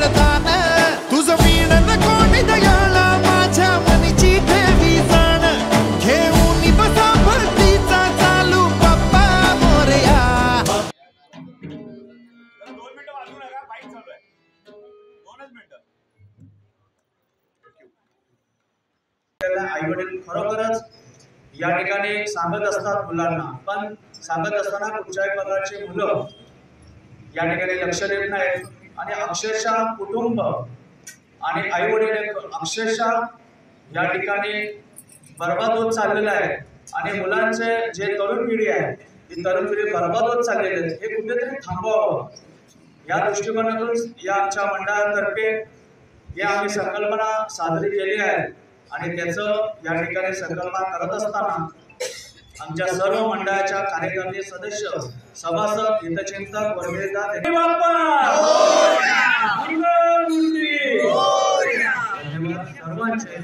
वरदान तुझं मीण कोणी दयाळा माझ्या मनीची ठेवी जाण घेऊन बसा भक्तीचा चालू बाप्पा मोरया. 2 मिनिटं वाजू नका, बाईक चालू आहे. 2च मिनिटं. आई वडील खरोखरच या ठिकाणी सांगत असतात मुलांना, पण सांगत असताना कुठच्याही प्रकारचे मुलं या ठिकाणी लक्ष देत नाहीत आणि अक्षरशः कुटुंब आणि आई वडील अक्षरशः या ठिकाणी बर्बाद होत चाललेलं आहे. आणि मुलांचे जे तरुण पिढी आहे ती तरुण पिढी बर्बाद होत चाललेली आहे. हे कुठेतरी थांबवावं या दृष्टिकोनातून या आमच्या मंडळातर्फे ही आम्ही संकल्पना साजरी केली आहे. आणि त्याचं या ठिकाणी संकल्पना करत असताना आमच्या सर्व मंडळाच्या कार्यकर्ते सदस्य सभासद हितचिंतक वर्गीयता सर्वांचे